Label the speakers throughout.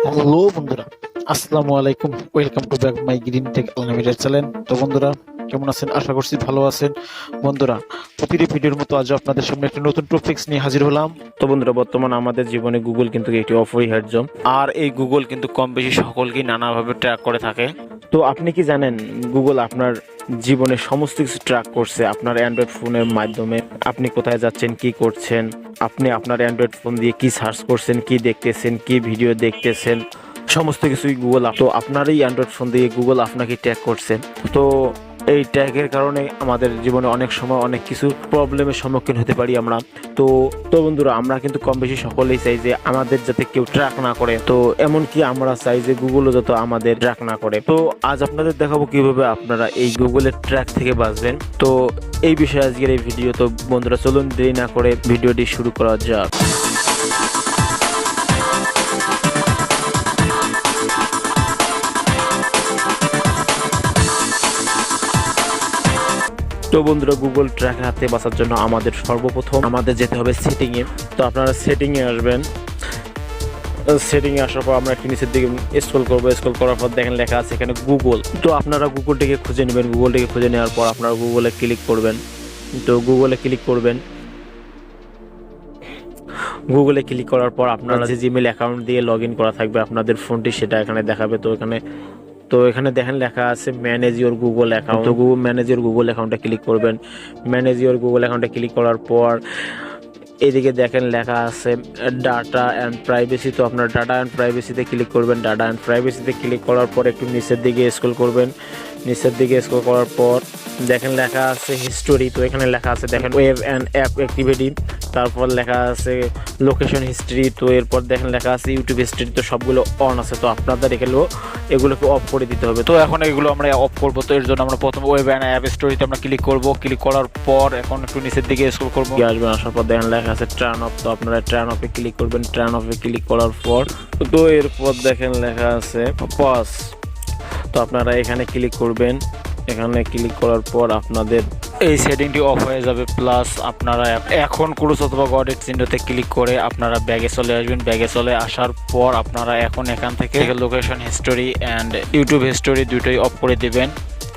Speaker 1: Hello বন্ধুরা, আসসালামু আলাইকুম। Welcome to back my green take unlimited channel. তো বন্ধুরা, কেমন আছেন? আশা করছি ভালো আছেন। বন্ধুরা, প্রতিটি ভিডিওর মতো আজ আপনাদের সামনে একটি নতুন টপিকস নিয়ে হাজির হলাম।
Speaker 2: তো বন্ধুরা, বর্তমান আমাদের জীবনে গুগল কিন্তু একটি অপরিহার্য, আর এই গুগল কিন্তু কম বেশি সকলকেই নানাভাবে ট্র্যাক করে থাকে। তো আপনি কি জানেন গুগল আপনার জীবনের সমস্ত কিছু ট্র্যাক করছে আপনার অ্যান্ড্রয়েড ফোনের মাধ্যমে? আপনি কোথায় যাচ্ছেন, কি করছেন, আপনি আপনার অ্যান্ড্রয়েড ফোন দিয়ে কি সার্চ করছেন, কি দেখতেছেন, কি ভিডিও দেখতেছেন, সমস্ত কিছুই গুগল। তো আপনার এই অ্যান্ড্রয়েড ফোন দিয়ে গুগল আপনাকে ট্র্যাক করছে। তো এই ট্যাগের কারণে আমাদের জীবনে অনেক সময় অনেক কিছু প্রবলেমের সম্মুখীন হতে পারি আমরা। তো তো বন্ধুরা, আমরা কিন্তু কম বেশি সকলেই চাই যে আমাদের যাতে কেউ ট্র্যাক না করে। তো এমনকি আমরা চাই যে গুগলও যত আমাদের ট্র্যাক না করে। তো আজ আপনাদের দেখাবো কিভাবে আপনারা এই গুগলের ট্র্যাক থেকে বাঁচবেন। তো এই বিষয়ে আজকের এই ভিডিও। তো বন্ধুরা, চলুন দেরি না করে ভিডিওটি শুরু করা যাক। তো বন্ধুরা, গুগল ট্র্যাক হাতে বাঁচার জন্য আমাদের সর্বপ্রথম যেতে হবে সেটিংয়ে। তো আপনারা সেটিংয়ে আসবেন। সেটিংয়ে আসার পর আমরা একটু নিচের দিকে স্ক্রল করবো। স্ক্রল করার পর দেখেন লেখা আছে এখানে গুগল। তো আপনারা গুগলটিকে খুঁজে নেবেন। গুগলটিকে খুঁজে নেওয়ার পর আপনারা গুগলে ক্লিক করবেন। তো গুগলে ক্লিক করবেন। গুগলে ক্লিক করার পর আপনারা যে জিমেল অ্যাকাউন্ট দিয়ে লগ ইন করা থাকবে আপনাদের ফোনটি, সেটা এখানে দেখাবে। তো এখানে দেখেন লেখা আছে ম্যানেজ ইওর গুগল অ্যাকাউন্ট। তো ম্যানেজ ইওর গুগল অ্যাকাউন্টে ক্লিক করবেন। ম্যানেজ ইওর গুগল অ্যাকাউন্টে ক্লিক করার পর এদিকে দেখেন লেখা আছে ডাটা অ্যান্ড প্রাইভেসি। তো আপনার ডাটা অ্যান্ড প্রাইভেসিতে ক্লিক করবেন। ডাটা অ্যান্ড প্রাইভেসিতে ক্লিক করার পর একটু নিচের দিকে স্ক্রল করবেন। নিচের দিকে স্ক্রল করার পর দেখেন লেখা আছে হিস্টোরি। তো এখানে লেখা আছে দেখেন ওয়েব অ্যান্ড অ্যাপ অ্যাক্টিভিটি। তারপর লেখা আছে লোকেশন হিস্ট্রি। তো এরপর দেখেন লেখা আছে ইউটিউব হিস্ট্রি। তো সবগুলো অন আছে। তো আপনাদের এগুলোকে অফ করে দিতে হবে।
Speaker 1: তো এখন এগুলো আমরা অফ করব। তো এর জন্য আমরা প্রথমে ওয়েব অ্যান্ড অ্যাপ স্টোরিতে আমরা ক্লিক করব। ক্লিক করার পর এখন একটু নিচের দিকে স্ক্রল করব।
Speaker 2: আসবেন, আসার পর দেখেন লেখা আছে টার্ন অফ। তো আপনারা টার্ন অফে ক্লিক করবেন। টার্ন অফে ক্লিক করার পর তো এরপর দেখেন লেখা আছে পজ। তো আপনারা এখানে ক্লিক করবেন। এখানে ক্লিক করার পর আপনাদের
Speaker 1: এই সেটিংটি অফ হয়ে যাবে। প্লাস আপনারা এখন ক্রুজ অথবা গডের চিহ্নতে ক্লিক করে আপনারা ব্যাগে চলে আসবেন। ব্যাগে চলে আসার পর আপনারা এখন এখান থেকে location history and YouTube history দুটোই অফ করে দিবেন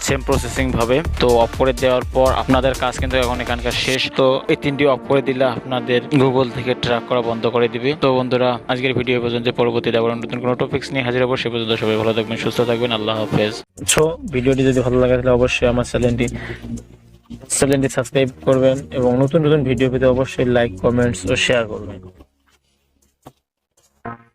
Speaker 1: সেম প্রসেসিং ভাবে। তো অফ করে দেওয়ার পর আপনাদের কাজ কিন্তু এখন এখানকার শেষ। তো এই তিনটি অফ করে দিলে আপনাদের গুগল থেকে ট্র্যাক করা বন্ধ করে দিবে। তো বন্ধুরা, আজকের ভিডিও পর্যন্ত, পরবর্তীতে আবার নতুন কোনো টপিকস নিয়ে হাজির হবো। সে পর্যন্ত সবাই ভালো থাকবেন, সুস্থ থাকবেন। আল্লাহ হাফেজ।
Speaker 2: সো ভিডিওটি যদি ভালো লাগে তাহলে অবশ্যই আমার চ্যানেলটি সাবস্ক্রাইব করবেন এবং নতুন নতুন ভিডিও পেতে অবশ্যই লাইক, কমেন্টস ও শেয়ার করবেন।